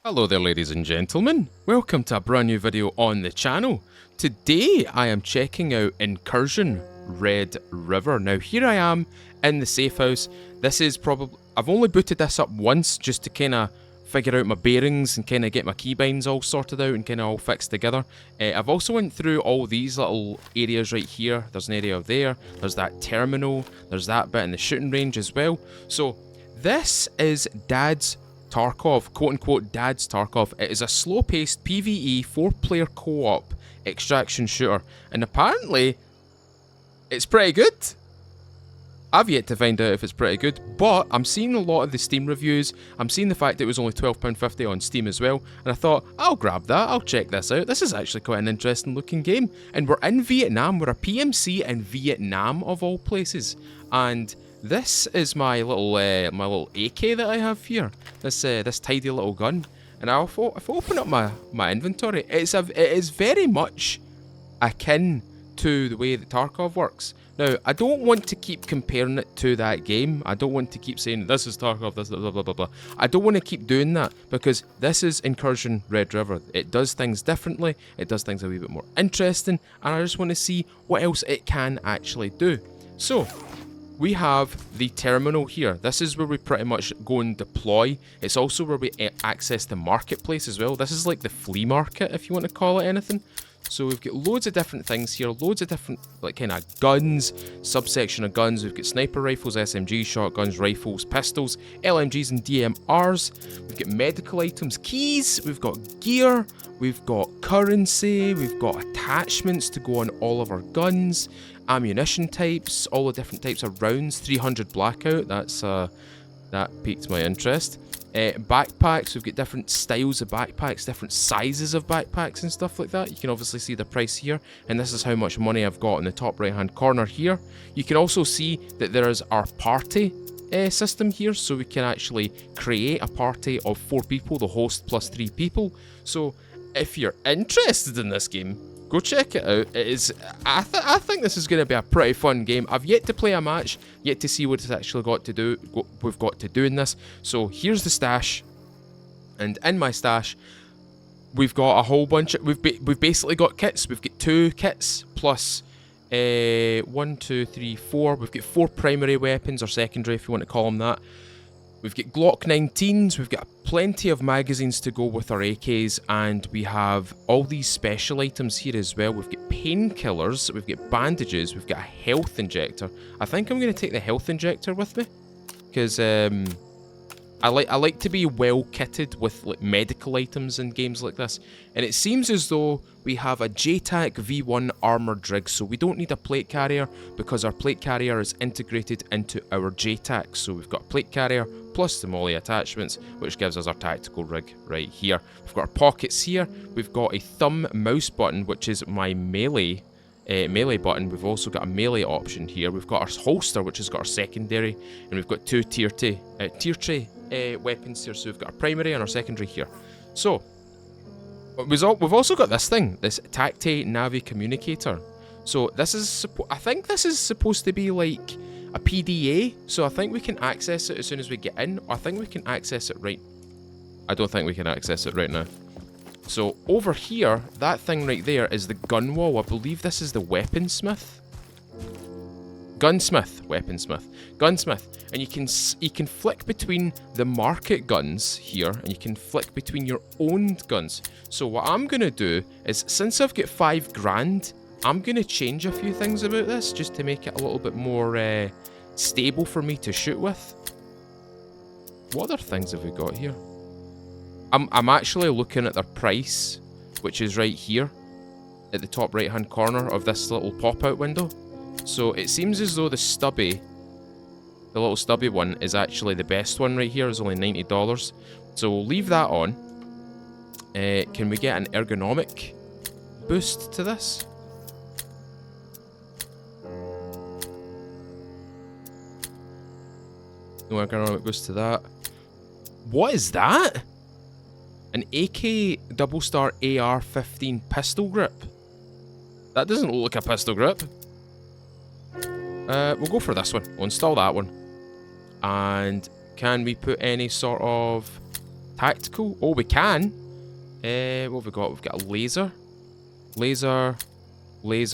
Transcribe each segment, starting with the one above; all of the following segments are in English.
Hello there ladies and gentlemen, welcome to a brand new video on the channel. Today I am checking out Incursion Red River. Now here I am in the safe house. This is probably, I've only booted this up once just to kind of figure out my bearings and kind of get my keybinds all sorted out and kind of all fixed together. I've also went through all these little areas right here. There's an area there, there's that terminal, there's that bit in the shooting range as well. So this is Dad's Tarkov, quote-unquote Dad's Tarkov. It is a slow-paced PVE 4-player co-op extraction shooter, and apparently it's pretty good. I've yet to find out if it's pretty good, but I'm seeing a lot of the Steam reviews. I'm seeing the fact that it was only £12.50 on Steam as well, and I thought, I'll grab that, I'll check this out. This is actually quite an interesting looking game, and we're in Vietnam. We're a PMC in Vietnam of all places, and this is my little AK that I have here. This tidy little gun, and if I open up my inventory, it is very much akin to the way that Tarkov works. Now, I don't want to keep comparing it to that game. I don't want to keep saying this is Tarkov, this blah blah blah blah. I don't want to keep doing that because this is Incursion Red River. It does things differently. It does things a wee bit more interesting, and I just want to see what else it can actually do. So we have the terminal here. This is where we pretty much go and deploy. It's also where we access the marketplace as well. This is like the flea market, if you want to call it anything. So we've got loads of different things here, loads of different like kind of guns, subsection of guns. We've got sniper rifles, SMGs, shotguns, rifles, pistols, LMGs and DMRs. We've got medical items, keys, we've got gear, we've got currency, we've got attachments to go on all of our guns, ammunition types, all the different types of rounds, 300 blackout, that piqued my interest. Backpacks, we've got different styles of backpacks, different sizes of backpacks and stuff like that. You can obviously see the price here, and this is how much money I've got in the top right hand corner here. You can also see that there is our party system here, so we can actually create a party of 4 people, the host plus 3 people. So if you're interested in this game, go check it out. It is. I think this is going to be a pretty fun game. I've yet to play a match, yet to see what it's actually got to do. What we've got to do in this. So here's the stash, and in my stash, we've got a whole bunch. We've basically got kits. We've got 2 kits plus 1, 2, 3, 4. We've got 4 primary weapons or secondary, if you want to call them that. We've got Glock 19s, we've got plenty of magazines to go with our AKs, and we have all these special items here as well. We've got painkillers, we've got bandages, we've got a health injector. I think I'm going to take the health injector with me, because I like to be well kitted with like medical items in games like this. And it seems as though we have a JTAC V1 armoured rig, so we don't need a plate carrier because our plate carrier is integrated into our JTAC. So we've got a plate carrier plus the molly attachments, which gives us our tactical rig right here. We've got our pockets here. We've got a thumb mouse button, which is my melee button. We've also got a melee option here. We've got our holster, which has got our secondary, and we've got 2 tier tray weapons here. So we've got our primary and our secondary here. So we've also got this thing, this Tacti Navi communicator. So this is, I think this is supposed to be like a PDA. So I think we can access it as soon as we get in. I think we can access it right. I don't think we can access it right now. So over here, that thing right there is the gun wall. I believe this is the weaponsmith. Gunsmith, and you can flick between the market guns here, and you can flick between your owned guns. So what I'm gonna do is, since I've got 5 grand, I'm gonna change a few things about this just to make it a little bit more stable for me to shoot with. What other things have we got here? I'm actually looking at their price, which is right here at the top right hand corner of this little pop-out window. So it seems as though the little stubby one is actually the best one right here. It's only $90. So we'll leave that on. Can we get an ergonomic boost to this? No ergonomic boost to that. What is that? An AK double star AR-15 pistol grip. That doesn't look like a pistol grip. We'll go for this one. We'll install that one. And can we put any sort of Tactical. Oh, we can. What have we got? We've got a laser. Laser.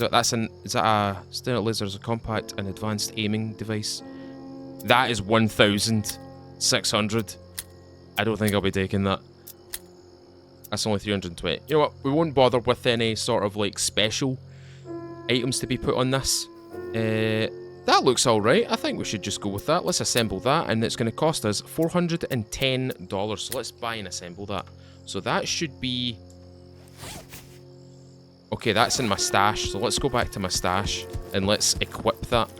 That's an... Is that a... Standard laser is a compact and advanced aiming device. That is 1,600. I don't think I'll be taking that. That's only 320. You know what? We won't bother with any sort of, like, special items to be put on this. That looks alright. I think we should just go with that. Let's assemble that, and it's going to cost us $410. So let's buy and assemble that. So that should be... Okay, that's in my stash. So let's go back to my stash, and let's equip that.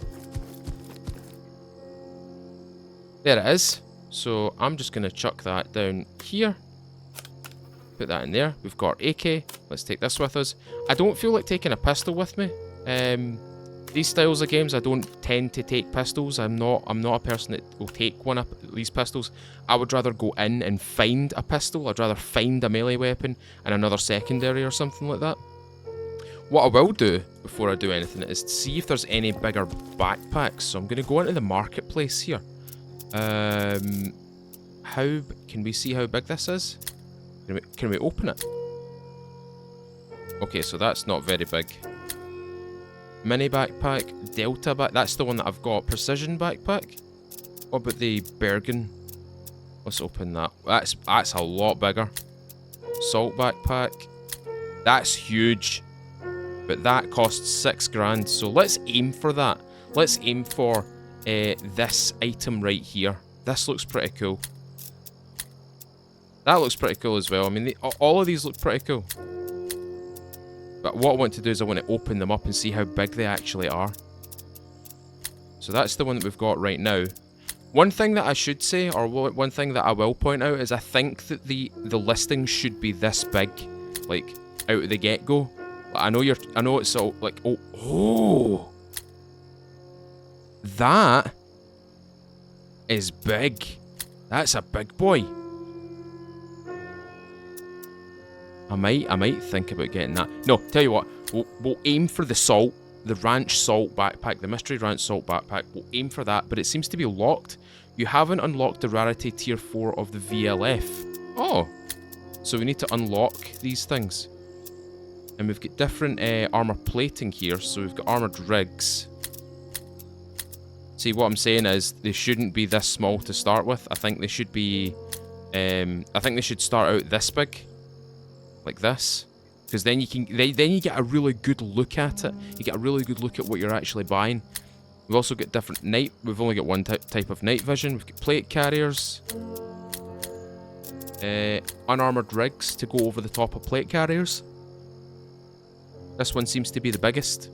There it is. So I'm just going to chuck that down here. Put that in there. We've got AK. Let's take this with us. I don't feel like taking a pistol with me. These styles of games, I don't tend to take pistols. I'm not a person that will take one of these pistols. I would rather go in and find a pistol. I'd rather find a melee weapon and another secondary or something like that. What I will do before I do anything is to see if there's any bigger backpacks. So I'm going to go into the marketplace here. How can we see how big this is? Can we open it? Okay, so that's not very big. Mini backpack, Delta back. That's the one that I've got. Precision backpack. What about the Bergen? Let's open that. That's a lot bigger. Salt backpack. That's huge. But that costs 6 grand. So let's aim for that. Let's aim for this item right here. This looks pretty cool. That looks pretty cool as well. I mean, all of these look pretty cool. But what I want to do is I want to open them up and see how big they actually are. So that's the one that we've got right now. One thing that I should say, or one thing that I will point out, is I think that the listing should be this big, like out of the get-go. I know it's all like, oh, that is big. That's a big boy. I might think about getting that. No, tell you what, we'll aim for the ranch salt backpack, the mystery ranch salt backpack. We'll aim for that, but it seems to be locked. You haven't unlocked the rarity tier 4 of the VLF. Oh, so we need to unlock these things. And we've got different armor plating here. So we've got armored rigs. See, what I'm saying is they shouldn't be this small to start with. I think they should be. I think they should start out this big. Like this, because then you get a really good look at it. You get a really good look at what you're actually buying. We've also got different night. We've only got one type of night vision. We've got plate carriers, unarmored rigs to go over the top of plate carriers. This one seems to be the biggest,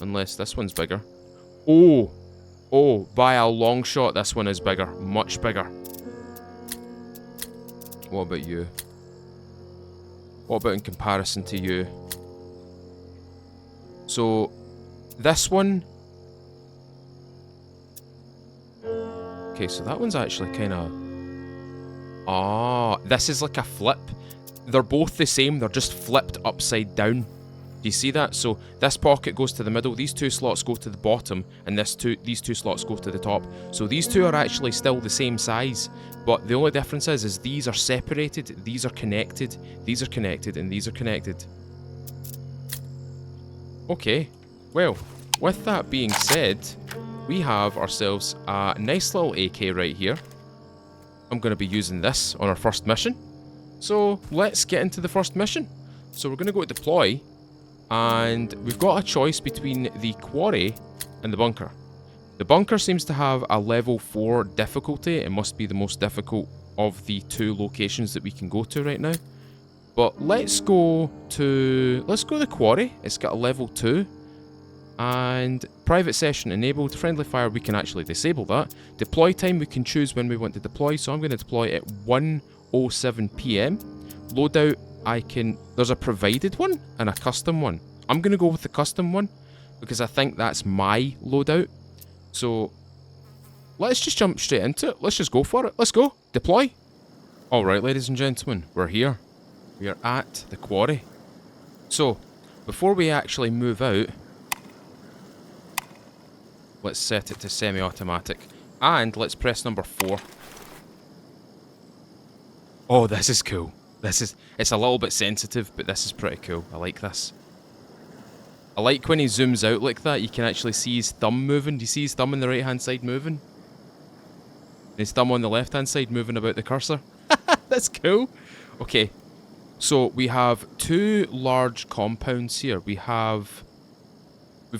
unless this one's bigger. Oh, by a long shot, this one is bigger, much bigger. What about you? What about in comparison to you? So, this one... Okay, so that one's actually kind of... Ah, this is like a flip. They're both the same, they're just flipped upside down. Do you see that? So, this pocket goes to the middle, these two slots go to the bottom, and these two slots go to the top. So these two are actually still the same size, but the only difference is these are separated, these are connected, and these are connected. Okay, well, with that being said, we have ourselves a nice little AK right here. I'm going to be using this on our first mission. So let's get into the first mission. So we're going to go to deploy. And we've got a choice between the quarry and the bunker. The bunker seems to have a level 4 difficulty. It must be the most difficult of the 2 locations that we can go to right now. But let's go to the quarry. It's got a level 2. And private session enabled. Friendly fire, we can actually disable that. Deploy time, we can choose when we want to deploy. So I'm going to deploy at 1:07 PM. Loadout, there's a provided one and a custom one. I'm going to go with the custom one because I think that's my loadout. So let's just jump straight into it. Let's just go for it. Let's go. Deploy. Alright, ladies and gentlemen, we're here. We are at the quarry. So, before we actually move out, let's set it to semi-automatic. And let's press number 4. Oh, this is cool. It's a little bit sensitive, but this is pretty cool. I like this. I like when he zooms out like that, you can actually see his thumb moving. Do you see his thumb on the right-hand side moving? And his thumb on the left-hand side moving about the cursor. That's cool. Okay, so we have two large compounds here. We've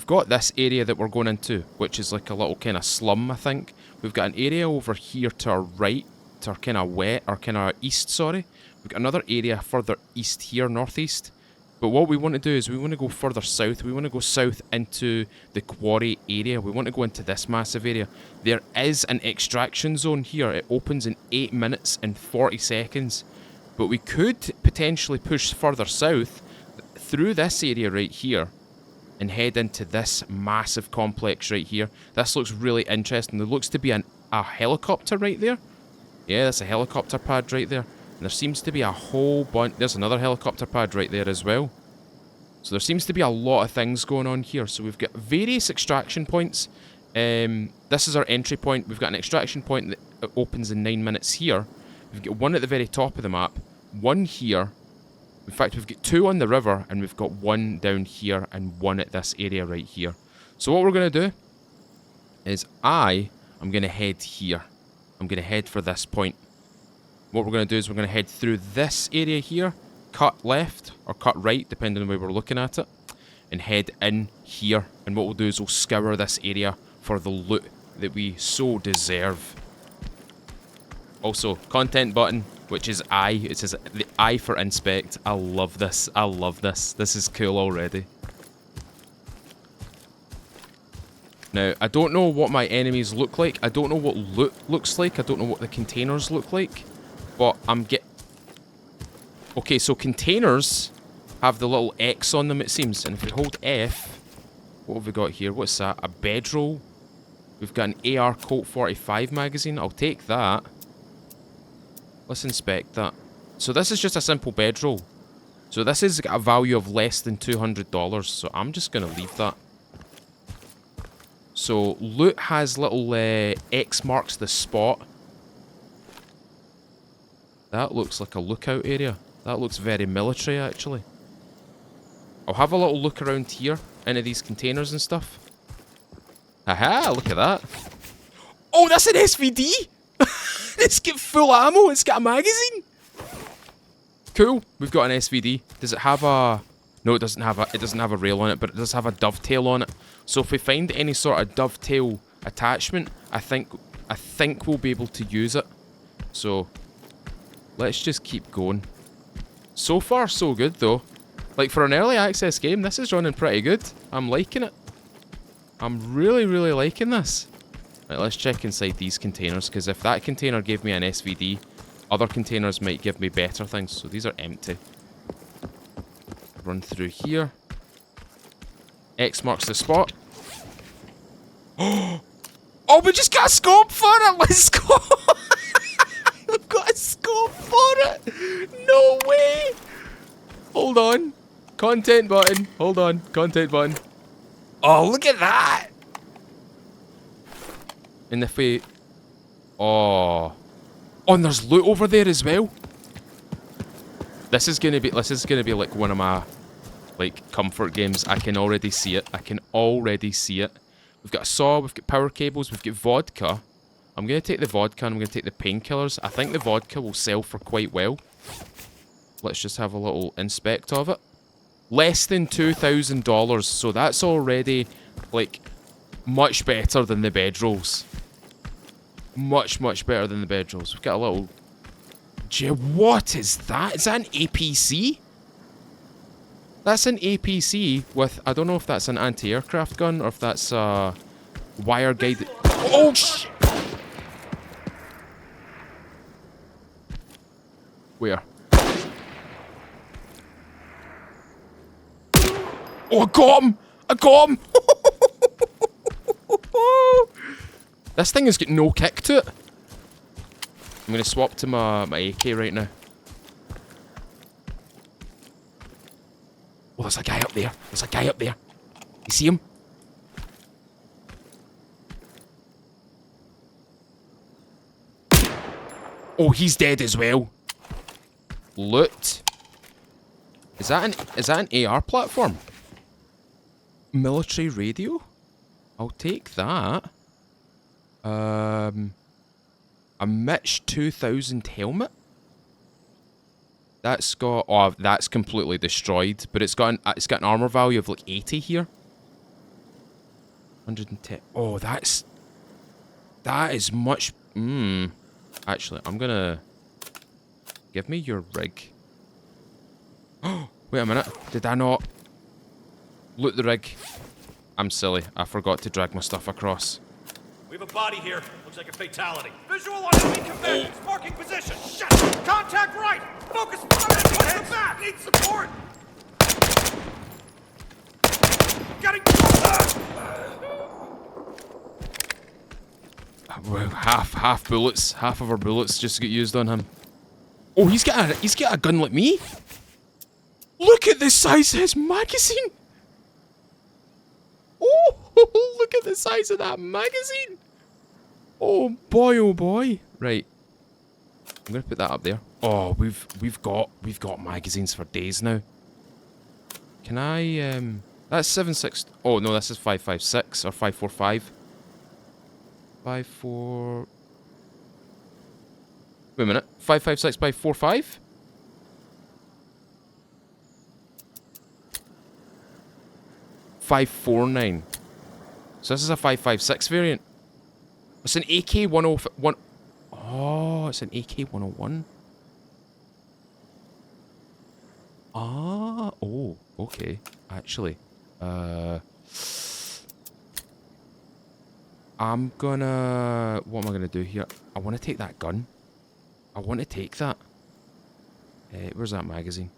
got this area that we're going into, which is like a little kind of slum, I think. We've got an area over here to our right, to our kind of east, sorry. We've got another area further east here, northeast. But what we want to do is we want to go further south. We want to go south into the quarry area. We want to go into this massive area. There is an extraction zone here. It opens in 8 minutes and 40 seconds. But we could potentially push further south through this area right here and head into this massive complex right here. This looks really interesting. There looks to be a helicopter right there. Yeah, that's a helicopter pad right there. And there seems to be a whole bunch... There's another helicopter pad right there as well. So there seems to be a lot of things going on here. So we've got various extraction points. This is our entry point. We've got an extraction point that opens in 9 minutes here. We've got one at the very top of the map. One here. In fact, we've got two on the river. And we've got one down here and one at this area right here. So what we're going to do is I'm going to head here. I'm going to head for this point. What we're going to do is we're going to head through this area here, cut left or cut right, depending on the way we're looking at it, and head in here. And what we'll do is we'll scour this area for the loot that we so deserve. Also, content button, which is I. It says the I for inspect. I love this. I love this. This is cool already. Now, I don't know what my enemies look like. I don't know what loot looks like. I don't know what the containers look like. But Okay, so containers have the little X on them, it seems. And if we hold F, what have we got here? What's that? A bedroll. We've got an AR Colt 45 magazine. I'll take that. Let's inspect that. So this is just a simple bedroll. So this is a value of less than $200. So I'm just going to leave that. So loot has little X marks the spot. That looks like a lookout area. That looks very military, actually. I'll have a little look around here into these containers and stuff. Aha, look at that. Oh, that's an SVD! It's got full ammo, it's got a magazine! Cool, we've got an SVD. Does it have a... No, it doesn't have a rail on it, but it does have a dovetail on it. So if we find any sort of dovetail attachment, I think we'll be able to use it. So... let's just keep going. So far, so good, though. Like, for an early access game, this is running pretty good. I'm liking it. I'm really, really liking this. Right, let's check inside these containers, because if that container gave me an SVD, other containers might give me better things. So these are empty. Run through here. X marks the spot. Oh, we just got a scope for it! Let's go! We've got a scope for it! No way! Hold on. Content button. Hold on. Content button. Oh, look at that! And if we... Oh. Oh, and there's loot over there as well. This is gonna be like one of my like comfort games. I can already see it. I can already see it. We've got a saw, we've got power cables, we've got vodka. I'm going to take the vodka and I'm going to take the painkillers. I think the vodka will sell for quite well. Let's just have a little inspect of it. Less than $2,000, so that's already, like, much better than the bedrolls. Much, much better than the bedrolls. We've got a little... What is that? Is that an APC? That's an APC with... I don't know if that's an anti-aircraft gun or if that's a wire guided... Oh, shit! Where? Oh, I got him! I got him! This thing has got no kick to it. I'm going to swap to my AK right now. Oh, there's a guy up there. There's a guy up there. You see him? Oh, he's dead as well. Loot. Is that an AR platform? Military radio? I'll take that. A Mitch 2000 helmet. That's got... Oh, that's completely destroyed. But it's got an armor value of like 80 here. 110. Oh, that is much... Actually, I'm gonna... Give me your rig. Oh, wait a minute. Did I not... Loot the rig? I'm silly. I forgot to drag my stuff across. We have a body here. Looks like a fatality. Visual on enemy combatants. Marking position. Shit! Contact right! Focus fire! Watch the back! Need support! Getting... Well, half bullets. Half of our bullets just get used on him. Oh, he's got a gun like me? Look at the size of his magazine! Oh, look at the size of that magazine! Oh boy, Right. I'm gonna put that up there. Oh, we've got magazines for days now. Can I that's 7.6. Oh no, this is 5.56 or 5.45. 5.4. Wait a minute. 5.56 by 4.5? $5.49. So this is a 5.56 variant. It's an AK-101. Oh, it's an AK-101. Ah, oh, okay. Actually, I'm gonna... What am I gonna do here? I want to take that gun. I want to take that. Where's that magazine?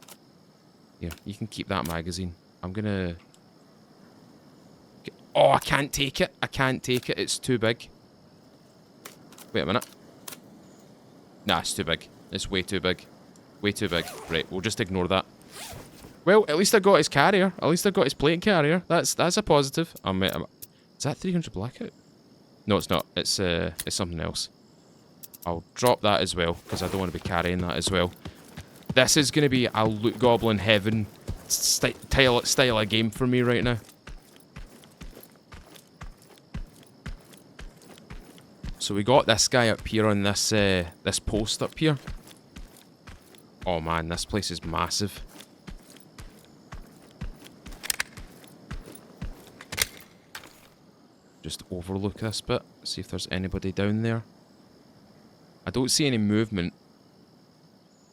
Here, you can keep that magazine. I'm gonna... Oh, I can't take it. I can't take it. It's too big. Wait a minute. Nah, it's too big. It's way too big. Way too big. Right, we'll just ignore that. Well, at least I got his carrier. At least I got his plate carrier. That's a positive. Is that 300 blackout? No, it's not. It's something else. I'll drop that as well, because I don't want to be carrying that as well. This is going to be a loot goblin heaven style of game for me right now. So we got this guy up here on this this post up here. Oh man, this place is massive. Just overlook this bit, see if there's anybody down there. I don't see any movement.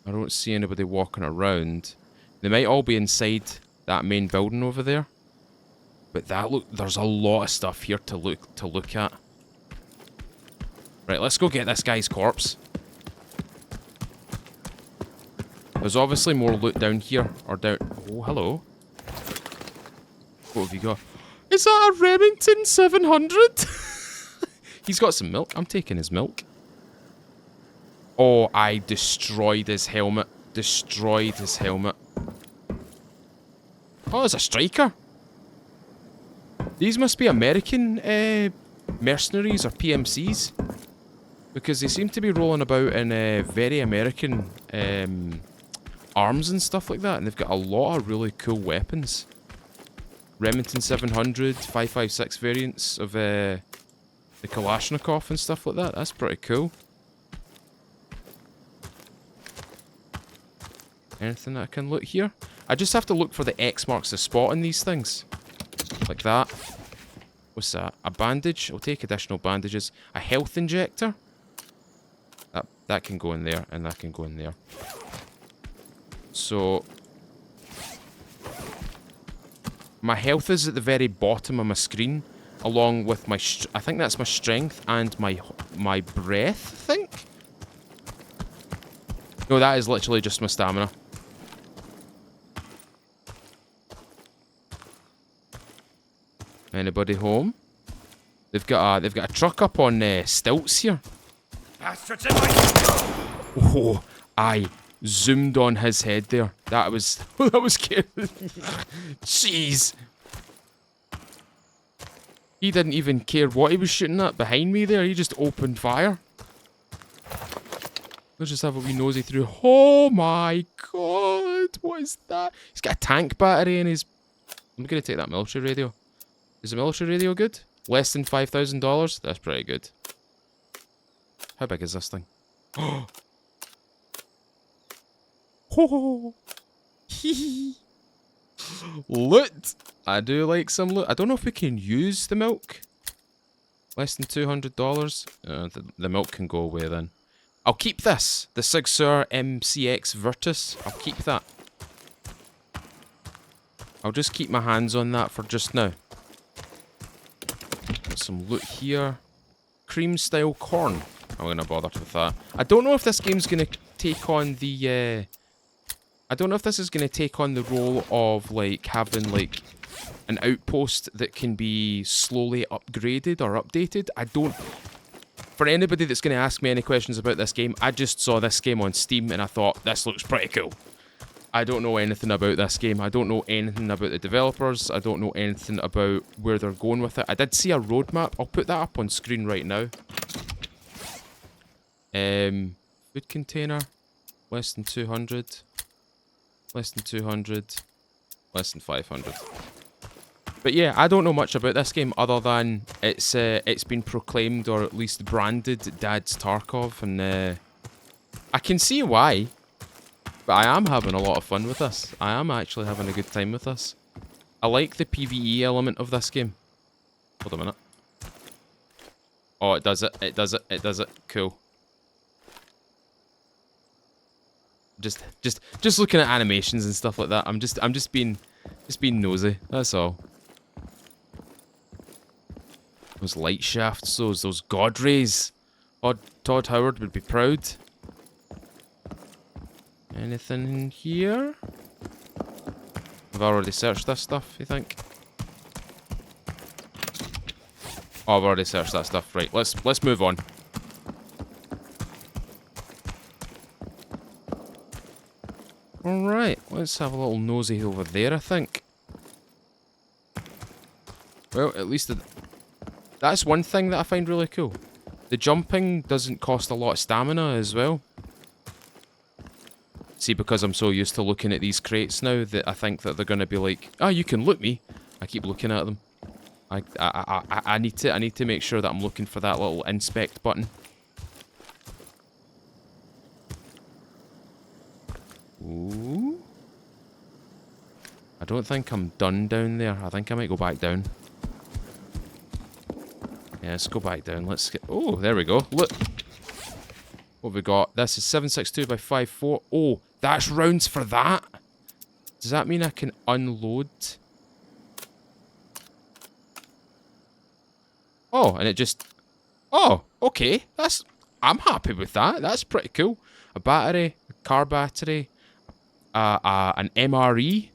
I don't see anybody walking around. They might all be inside that main building over there. But there's a lot of stuff here to look at. Right, let's go get this guy's corpse. There's obviously more loot down here, or down... Oh, hello. What have you got? Is that a Remington 700? He's got some milk. I'm taking his milk. Oh, I destroyed his helmet. Destroyed his helmet. Oh, there's a striker. These must be American mercenaries or PMCs. Because they seem to be rolling about in very American arms and stuff like that. And they've got a lot of really cool weapons. Remington 700, 5.56 variants of the Kalashnikov and stuff like that. That's pretty cool. Anything that I can loot here? I just have to look for the X marks the spot on these things. Like that. What's that? A bandage? I'll take additional bandages. A health injector? That can go in there, and that can go in there. So... my health is at the very bottom of my screen, along with my... I think that's my strength and my breath, I think? No, that is literally just my stamina. Anybody home? They've got a truck up on stilts here. Bastards in my... Oh, I zoomed on his head there. That was scary. Jeez. He didn't even care what he was shooting at behind me there. He just opened fire. Let's just have a wee nosy through. Oh my god, what is that? He's got a tank battery in his... I'm going to take that military radio. Is the military radio good? Less than $5,000? That's pretty good. How big is this thing? Oh! Loot! I do like some loot. I don't know if we can use the milk. Less than $200. The milk can go away then. I'll keep this. The Sig Sauer MCX Virtus. I'll keep that. I'll just keep my hands on that for just now. Got some loot here. Cream style corn. I'm gonna bother with that. I don't know if this game's gonna take on the I don't know if this is gonna take on the role of like having like an outpost that can be slowly upgraded or updated. I don't... For anybody that's going to ask me any questions about this game, I just saw this game on Steam and I thought, this looks pretty cool. I don't know anything about this game. I don't know anything about the developers. I don't know anything about where they're going with it. I did see a roadmap. I'll put that up on screen right now. Food container. Less than 200. Less than 200. Less than 500. But yeah, I don't know much about this game other than it's been proclaimed or at least branded Dad's Tarkov, and I can see why. But I am having a lot of fun with this. I am actually having a good time with this. I like the PVE element of this game. Hold a minute. Oh, it does it. It does it. It does it. Cool. Just looking at animations and stuff like that. I'm just being nosy. That's all. Those light shafts, those god rays. Todd Howard would be proud. Anything in here? I've already searched this stuff, you think? Oh, I've already searched that stuff. Right, let's move on. Alright, let's have a little nosy over there, I think. Well, at least that's one thing that I find really cool. The jumping doesn't cost a lot of stamina as well. See, because I'm so used to looking at these crates now that I think that they're going to be like, oh, you can loot me. I keep looking at them. I need to make sure that I'm looking for that little inspect button. Ooh. I don't think I'm done down there. I think I might go back down. Yeah, let's go back down. Let's get... Oh, there we go. Look. What have we got? This is 7.62 by 5.4. Oh, that's rounds for that? Does that mean I can unload? Oh, and it just... Oh, okay. I'm happy with that. That's pretty cool. A battery, a car battery, an MRE.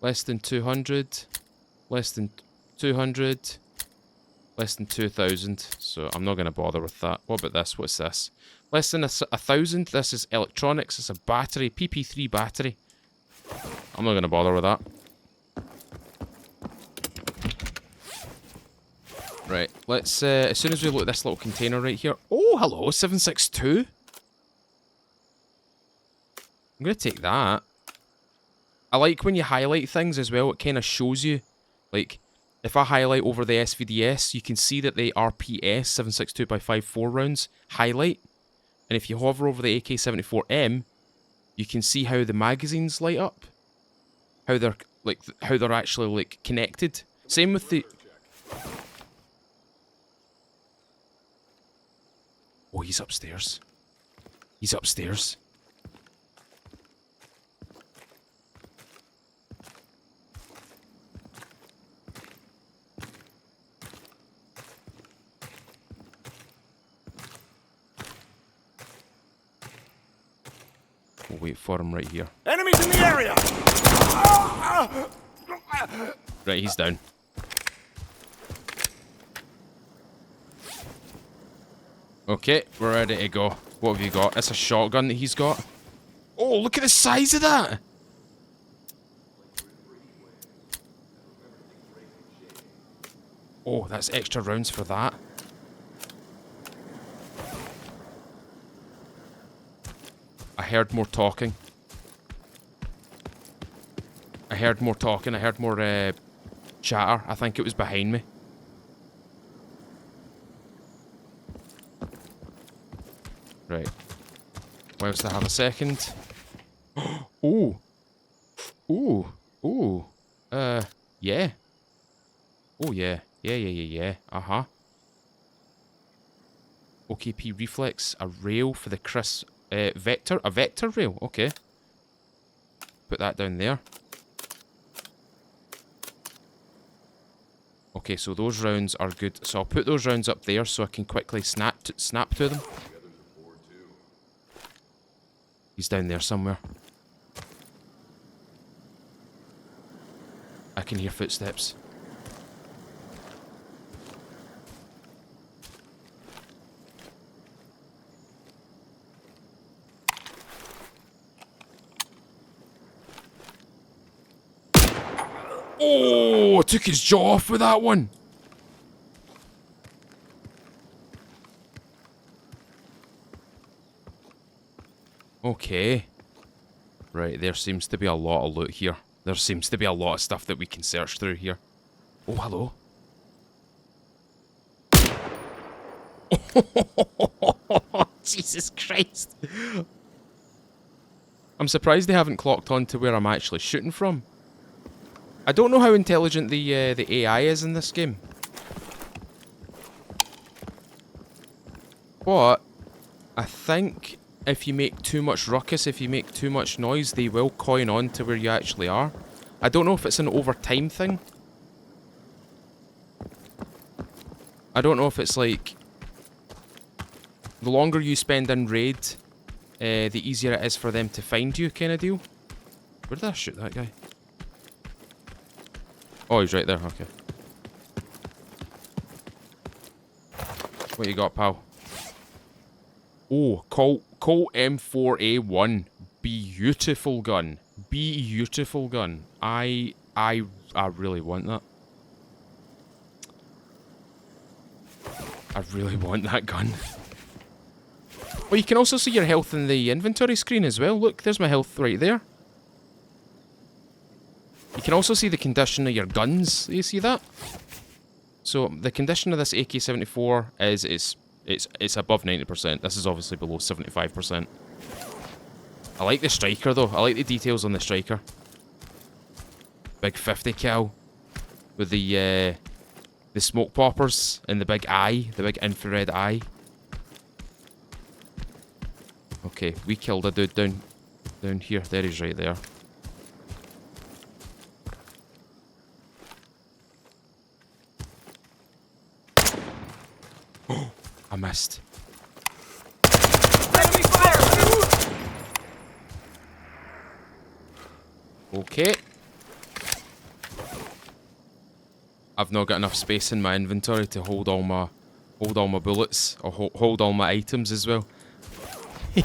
Less than 200. Less than 200. Less than 2,000, so I'm not going to bother with that. What about this? What's this? Less than 1,000. This is electronics. It's a battery, PP3 battery. I'm not going to bother with that. Right, let's, as soon as we look at this little container right here. Oh, hello, 7.62. I'm going to take that. I like when you highlight things as well, it kind of shows you, like, if I highlight over the SVDS, you can see that the RPS 7.62 by 5.4 rounds highlight. And if you hover over the AK-74M, you can see how the magazines light up. How they're actually like connected. Same with the... Oh, he's upstairs. He's upstairs. We'll wait for him right here. Enemies in the area! Right, he's down. Okay, we're ready to go. What have you got? It's a shotgun that he's got. Oh, look at the size of that! Oh, that's extra rounds for that. heard more talking. I heard more talking. I heard more chatter. I think it was behind me. Right. Whilst I have a second. Ooh. Ooh. Ooh. Yeah. Oh, yeah. Yeah. Uh-huh. OKP reflex. A rail for the Chris... vector. A vector rail. Okay. Put that down there. Okay, so those rounds are good. So I'll put those rounds up there so I can quickly snap to them. He's down there somewhere. I can hear footsteps. Oh, I took his jaw off with that one. Okay. Right, there seems to be a lot of loot here. There seems to be a lot of stuff that we can search through here. Oh, hello. Jesus Christ. I'm surprised they haven't clocked on to where I'm actually shooting from. I don't know how intelligent the AI is in this game. But I think if you make too much ruckus, if you make too much noise, they will coin on to where you actually are. I don't know if it's an over time thing. I don't know if it's like... the longer you spend in raid, the easier it is for them to find you, kind of deal. Where did I shoot that guy? Oh, he's right there, okay. What you got, pal? Oh, Colt M4A1. Beautiful gun. Beautiful gun. I really want that. I really want that gun. Well, you can also see your health in the inventory screen as well. Look, there's my health right there. You can also see the condition of your guns. You see that? So the condition of this AK-74 is it's above 90%. This is obviously below 75%. I like the striker though. I like the details on the striker. Big 50 cal with the smoke poppers and the big eye, the big infrared eye. Okay, we killed a dude down here. There he's right there. I missed. Enemy fire! Okay. I've not got enough space in my inventory to hold all my bullets or hold all my items as well. Oh,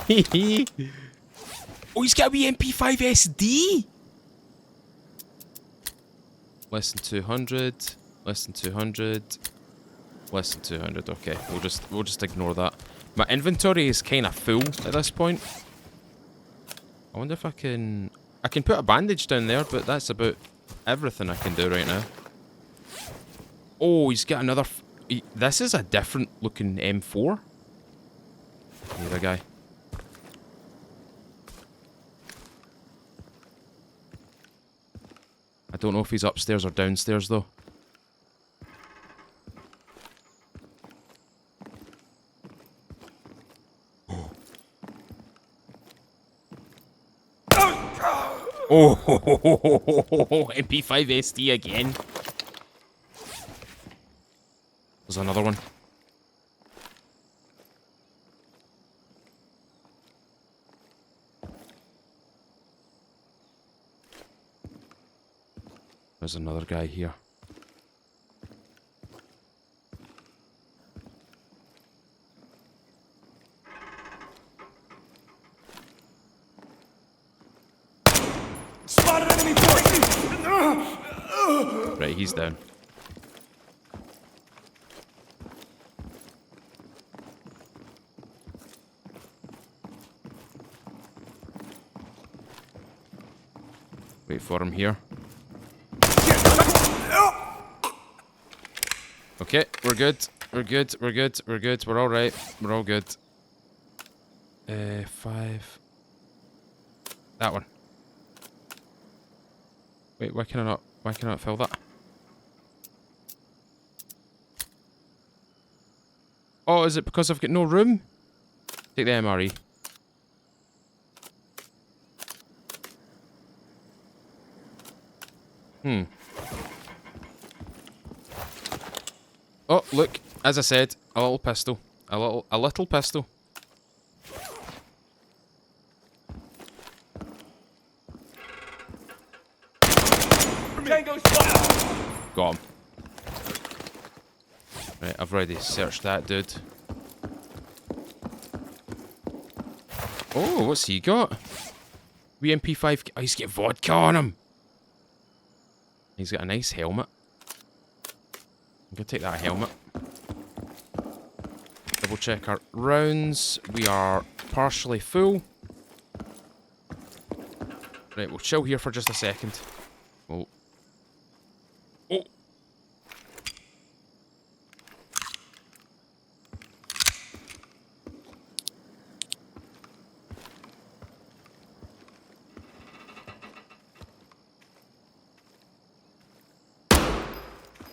he's got a wee MP5 SD. Less than 200. Less than 200. Less than 200. Okay, we'll just ignore that. My inventory is kind of full at this point. I wonder if I can put a bandage down there, but that's about everything I can do right now. Oh, he's got another... this is a different looking M4. Here, a guy. I don't know if he's upstairs or downstairs, though. Oh, MP5 SD again. There's another one. There's another guy here. Spotted enemy force! Right, he's down. Wait for him here. Okay, we're good. We're good. We're good. We're good. We're all right. We're all good. 5. That one. Wait, why can I not fill that? Oh, is it because I've got no room? Take the MRE. Oh, look, as I said, a little pistol. A little pistol. Got him. Right, I've already searched that dude. Oh, what's he got? VMP5. Oh, he's got vodka on him. He's got a nice helmet. I'm gonna take that helmet. Double check our rounds. We are partially full. Right, we'll chill here for just a second. Oh. Oh!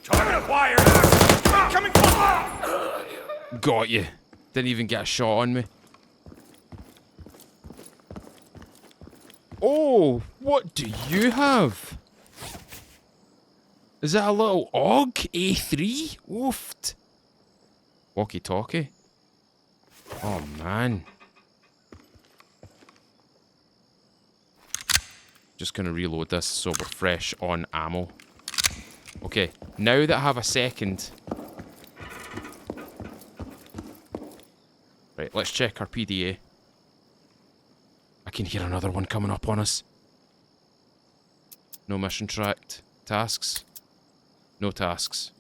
Target acquired! Coming close! Got you. Didn't even get a shot on me. Oh, what do you have? Is that a little AUG A3? Oofed. Walkie-talkie. Oh, man. Just gonna reload this so we're fresh on ammo. Okay, now that I have a second... Right, let's check our PDA. I can hear another one coming up on us. No mission tracked. Tasks. No tasks.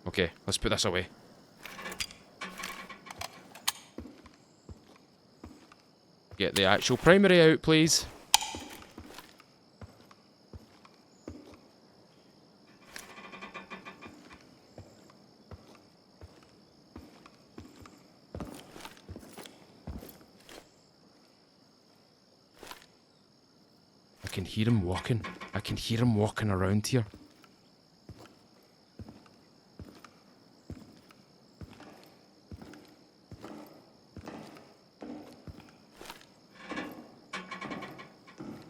Okay, let's put this away. Get the actual primary out, please. I can hear him walking. I can hear him walking around here.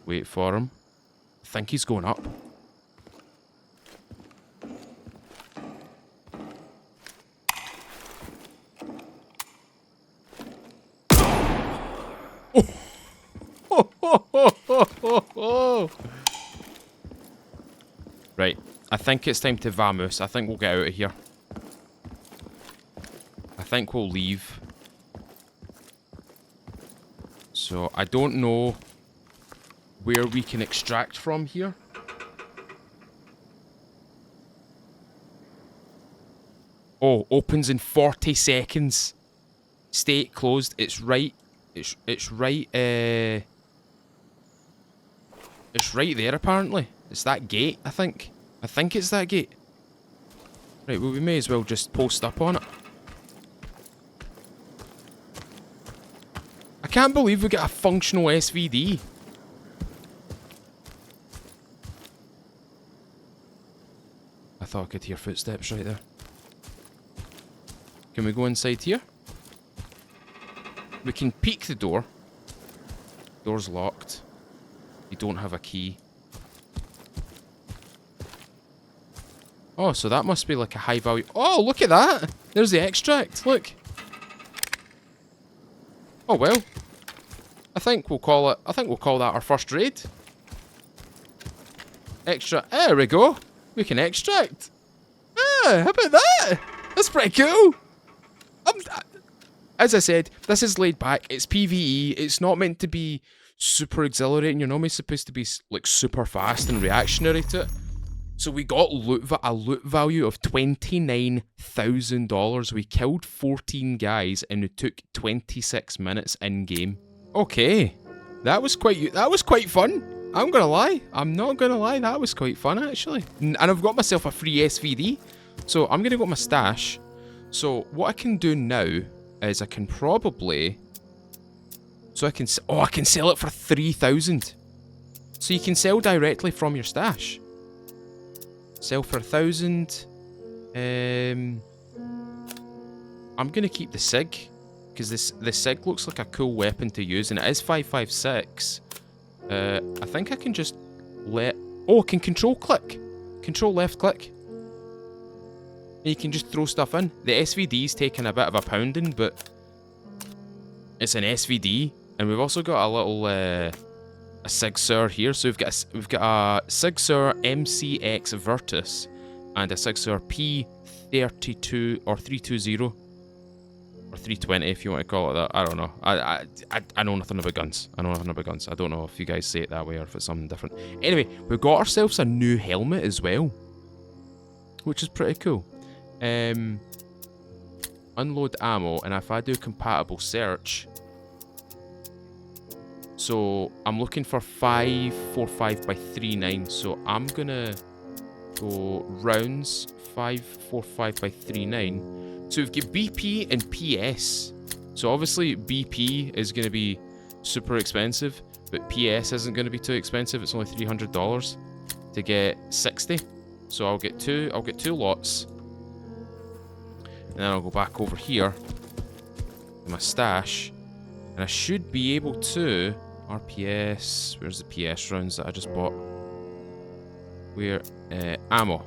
Wait for him. I think he's going up. Right, I think it's time to vamoose. I think we'll get out of here. I think we'll leave. So, I don't know where we can extract from here. Oh, opens in 40 seconds. State closed. It's right. It's right. It's right there apparently. It's that gate, I think. I think it's that gate. Right, well we may as well just post up on it. I can't believe we got a functional SVD. I thought I could hear footsteps right there. Can we go inside here? We can peek the door. Door's locked. You don't have a key. Oh, so that must be like a high value. Oh, look at that! There's the extract. Look. Oh well. I think we'll call it. I think we'll call that our first raid. Extra. There we go. We can extract. Ah, how about that? That's pretty cool. As I said, this is laid back. It's PVE. It's not meant to be super exhilarating. You're normally supposed to be like super fast and reactionary to it. So we got a loot value of $29,000. We killed 14 guys and it took 26 minutes in game. Okay, that was quite fun. I'm gonna lie. I'm not gonna lie. That was quite fun, actually. And I've got myself a free SVD. So I'm gonna go my stash. So what I can do now is I can probably... So I can... Oh, I can sell it for 3,000. So you can sell directly from your stash. Sell for 1,000. I'm gonna keep the SIG. Because the SIG looks like a cool weapon to use. And it is 5.56. I think I can just let... Oh, I can control click. Control left click. And you can just throw stuff in. The SVD's taking a bit of a pounding, but it's an SVD. And we've also got a little a Sig Sauer here. So we've got a Sig Sauer MCX Virtus and a Sig Sauer P32 or 320 or 320 if you want to call it that. I don't know. I know nothing about guns. I don't know if you guys say it that way or if it's something different. Anyway, we've got ourselves a new helmet as well, which is pretty cool. Unload ammo, and if I do compatible search, so I'm looking for 545 by 39, so I'm gonna go rounds 545 by 39. So we've got BP and PS. So obviously BP is gonna be super expensive, but PS isn't gonna be too expensive. It's only $300 to get 60. So I'll get two lots. And then I'll go back over here to my stash. And I should be able to... RPS... Where's the PS rounds that I just bought? Where? Ammo.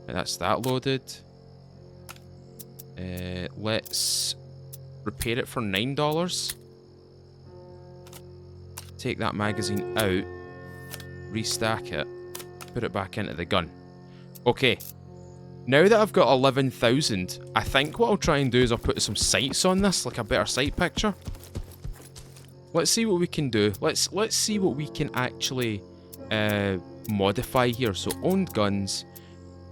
And that's that loaded. Let's repair it for $9. Take that magazine out. Restack it. Put it back into the gun. Okay. Now that I've got 11,000, I think what I'll try and do is I'll put some sights on this, like a better sight picture. Let's see what we can do. Let's see what we can actually modify here. So owned guns.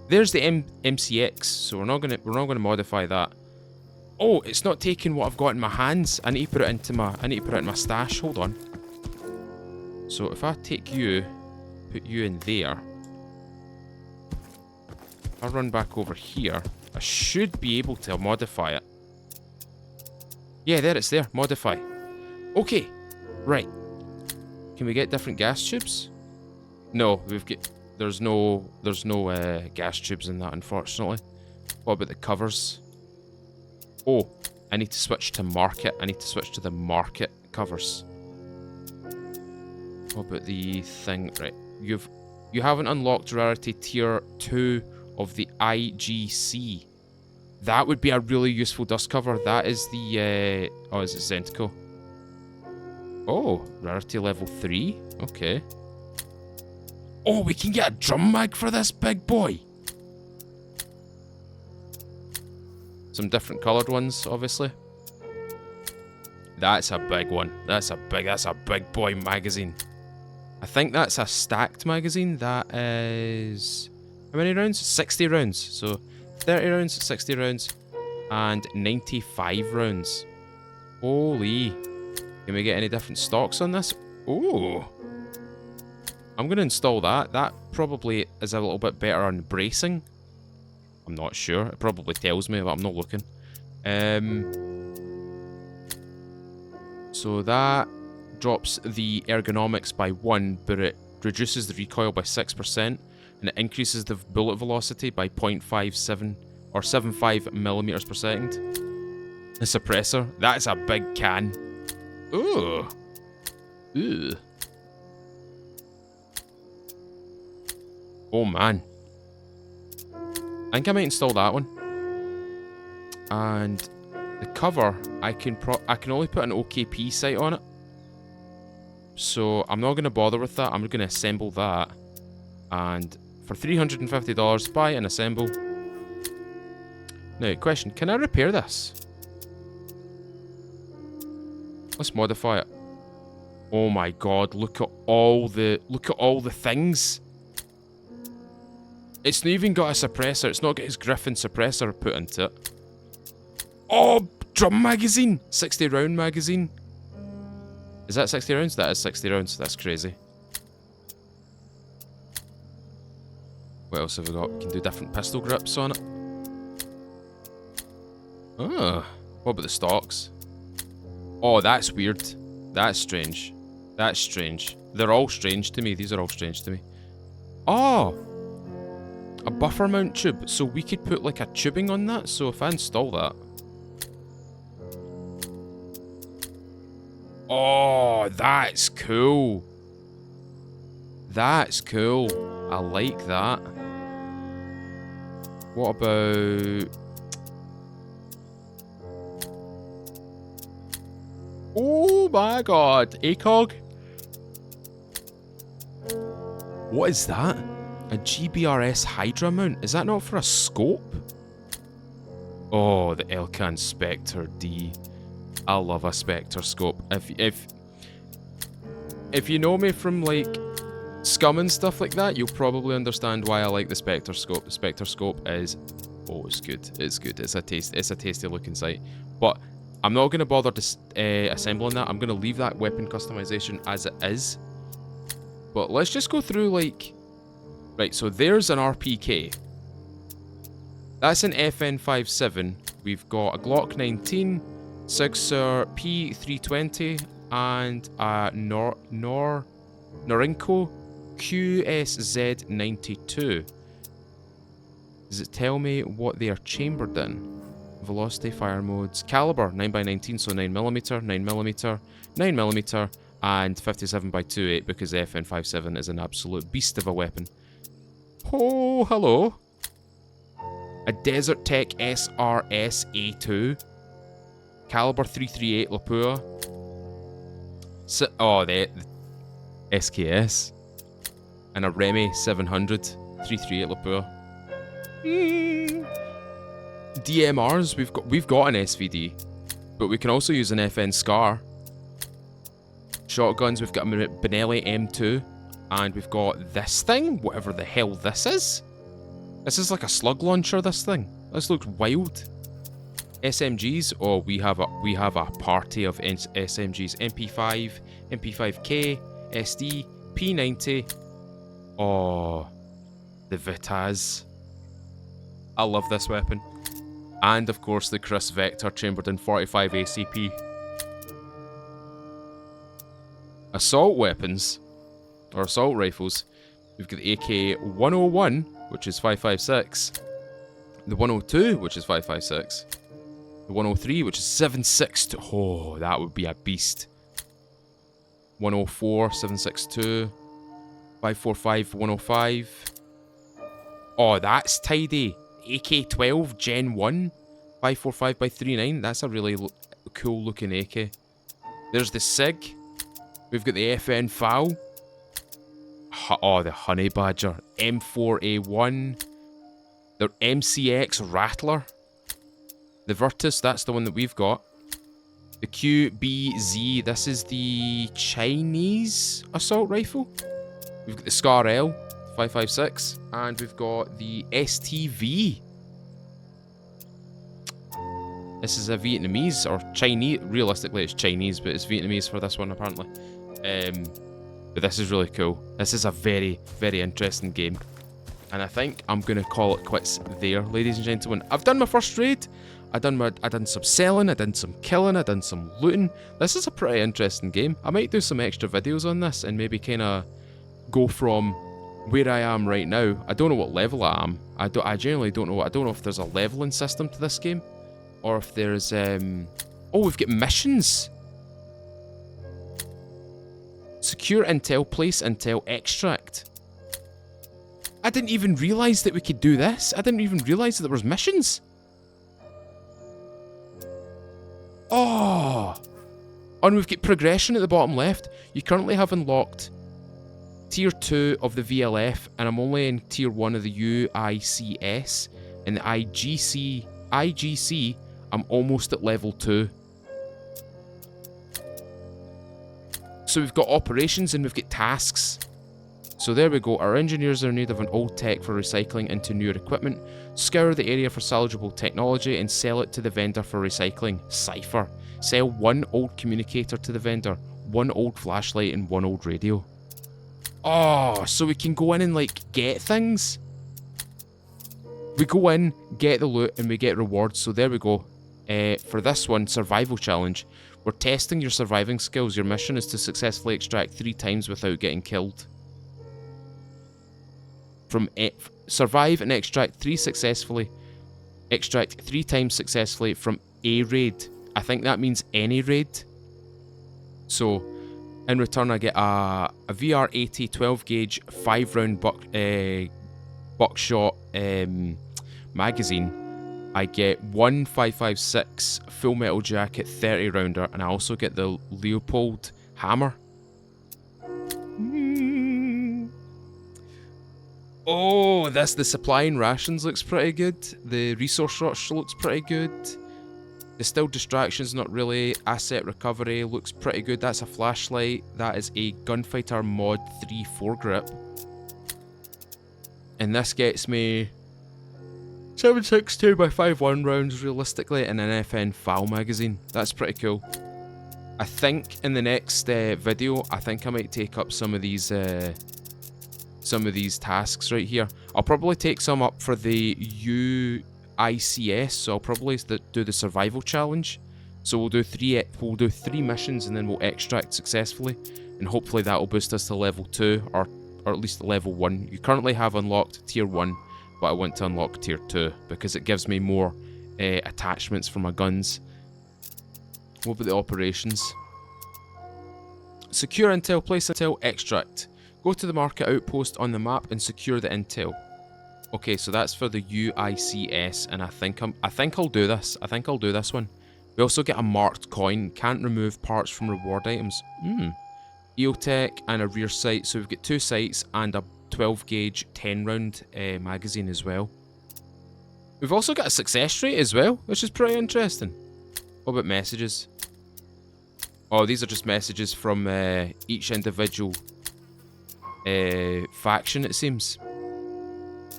There's the MCX, so we're not gonna modify that. Oh, it's not taking what I've got in my hands. I need to put it into my stash. Hold on. So if I take you, put you in there. I'll run back over here. I should be able to modify it. Yeah, there it's there. Modify. Okay. Right. Can we get different gas tubes? No, there's no gas tubes in that, unfortunately. What about the covers? Oh, I need to switch to market. I need to switch to the market covers. What about the thing? Right. You haven't unlocked rarity tier 2 of the IGC. That would be a really useful dust cover. That is the oh, is it Zentico? Oh, rarity level 3. Okay. Oh, we can get a drum mag for this big boy. Some different coloured ones, obviously. That's a big one. That's a big boy magazine. I think that's a stacked magazine. That is... How many rounds? 60 rounds. So 30 rounds, 60 rounds, and 95 rounds. Holy. Can we get any different stocks on this? Ooh. I'm going to install that. That probably is a little bit better on bracing. I'm not sure. It probably tells me, but I'm not looking. So that drops the ergonomics by 1, but it reduces the recoil by 6%. And it increases the bullet velocity by 0.57 or 75 millimeters per second. The suppressor, that's a big can. Ooh. Ooh. Oh man. I think I might install that one. And the cover, I can only put an OKP sight on it. So I'm not going to bother with that. I'm going to assemble that. And for $350, buy and assemble. Now, question, can I repair this? Let's modify it. Oh my god, look at all the things. It's not even got a suppressor. It's not got his Griffin suppressor put into it. Oh, drum magazine. 60 round magazine. Is that 60 rounds? That is 60 rounds. That's crazy. What else have we got? We can do different pistol grips on it. Ah, what about the stocks? Oh, that's weird. That's strange. That's strange. They're all strange to me. These are all strange to me. Oh! A buffer mount tube. So we could put like a tubing on that. So if I install that. Oh, that's cool. That's cool. I like that. What about... Oh my god. ACOG? What is that? A GBRS Hydra mount? Is that not for a scope? Oh, the Elcan Spectre D. I love a Spectre scope. If you know me from like Scum and stuff like that, you'll probably understand why I like the Spectre scope. The Spectre scope is, oh, it's good. It's good. It's a tasty looking sight. But I'm not going to bother assembling that. I'm going to leave that weapon customization as it is. But let's just go through like, right. So there's an RPK. That's an FN57. We've got a Glock 19. Sigser P320 and a Norinco QSZ92. Does it tell me what they are chambered in? Velocity, fire modes, caliber 9x19, so 9mm, 9mm, 9mm, and 57x28 because the FN57 is an absolute beast of a weapon. Oh, hello. A Desert Tech SRS A2. Caliber 338 Lapua. Oh, the SKS. And a Remy 700 338 Lapua. DMRs, we've got an SVD, but we can also use an FN Scar. Shotguns, we've got a Benelli M2, and we've got this thing, whatever the hell this is. This is like a slug launcher. This thing. This looks wild. SMGs, oh, we have a party of SMGs. MP5, MP5K, SD, P90. Oh, the Vitaz. I love this weapon. And of course the Chris Vector chambered in 45 ACP. Assault weapons, or assault rifles. We've got the AK-101, which is 5.56. The 102, which is 5.56. The 103, which is 7.62. Oh, that would be a beast. 104, 7.62. 5.45, 105. Oh, that's tidy. AK-12 Gen 1. 5.45 by 3.9. That's a really cool looking AK. There's the SIG. We've got the FN FAL. Oh, the Honey Badger. M4A1. The MCX Rattler. The Virtus, that's the one that we've got. The QBZ, this is the Chinese assault rifle. We've got the Scar L, 5.56, and we've got the STV. This is a Vietnamese, or Chinese, realistically it's Chinese, but it's Vietnamese for this one apparently. But this is really cool. This is a very, very interesting game. And I think I'm going to call it quits there, ladies and gentlemen. I've done my first raid. I done some selling, I done some killing, I done some looting. This is a pretty interesting game. I might do some extra videos on this and maybe kind of go from where I am right now. I don't know what level I am. I genuinely don't know. I don't know if there's a leveling system to this game, or if there's oh, we've got missions. Secure intel, place intel, extract. I didn't even realise that we could do this. I didn't even realise that there was missions. Oh! And we've got progression at the bottom left. You currently have unlocked Tier 2 of the VLF, and I'm only in Tier 1 of the UICS. And the IGC, I'm almost at level 2. So we've got operations and we've got tasks. So there we go. Our engineers are in need of an old tech for recycling into newer equipment. Scour the area for salvageable technology and sell it to the vendor for recycling. Cypher. Sell 1 old communicator to the vendor, 1 old flashlight and 1 old radio. Oh, so we can go in and like get things. We go in, get the loot, and we get rewards. So there we go. For this one, survival challenge. We're testing your surviving skills. Your mission is to successfully extract 3 times without getting killed. Survive and extract 3 times successfully from a raid. I think that means any raid. So, in return I get a VR-80 12 gauge 5 round buckshot magazine. I get 1 5.56 full metal jacket 30 rounder, and I also get the Leopold hammer. Oh, the supply and rations looks pretty good. The resource rush looks pretty good. The still distractions, not really. Asset recovery looks pretty good. That's a flashlight. That is a gunfighter mod 3 foregrip. And this gets me 7.62 by 5.1 rounds realistically, and an FN FAL magazine. That's pretty cool. I think in the next video, I think I might take up some of these tasks right here. I'll probably take some up for the UICS, so I'll probably do the survival challenge. So we'll do 3 missions and then we'll extract successfully, and hopefully that will boost us to level 2 or at least level 1. You currently have unlocked tier 1, but I want to unlock tier 2 because it gives me more attachments for my guns. What about the operations? Secure intel, place intel, extract. Go to the market outpost on the map and secure the intel. Okay, so that's for the UICS, and I think I'll do this. I think I'll do this one. We also get a marked coin. Can't remove parts from reward items. EOTech and a rear sight. So we've got 2 sights and a 12 gauge 10 round magazine as well. We've also got a success rate as well, which is pretty interesting. What about messages? Oh, these are just messages from each individual faction, it seems.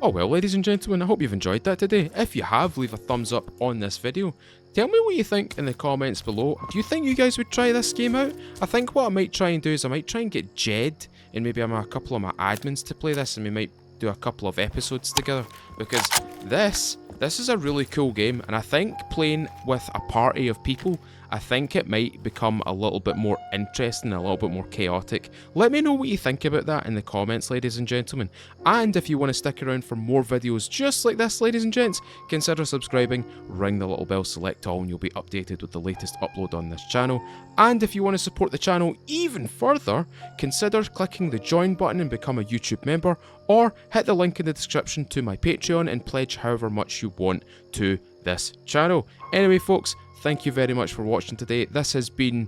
Oh well, ladies and gentlemen, I hope you've enjoyed that today. If you have, leave a thumbs up on this video. Tell me what you think in the comments below. Do you think you guys would try this game out? I think what I might try and do is I might try and get Jed and maybe a couple of my admins to play this, and we might do a couple of episodes together, because this is a really cool game, and I think playing with a party of people, I think it might become a little bit more interesting, a little bit more chaotic. Let me know what you think about that in the comments, ladies and gentlemen. And if you want to stick around for more videos just like this, ladies and gents, consider subscribing, ring the little bell, select all, and you'll be updated with the latest upload on this channel. And if you want to support the channel even further, consider clicking the join button and become a YouTube member, or hit the link in the description to my Patreon and pledge however much you want to this channel. Anyway folks, thank you very much for watching today. This has been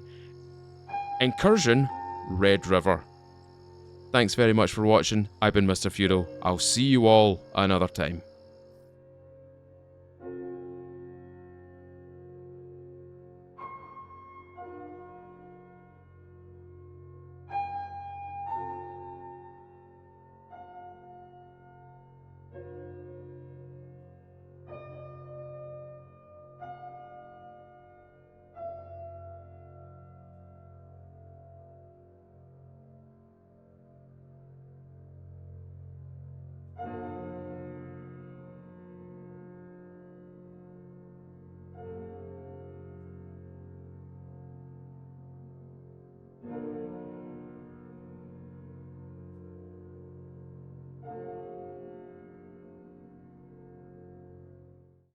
Incursion Red River. Thanks very much for watching. I've been Mr. Feudal. I'll see you all another time.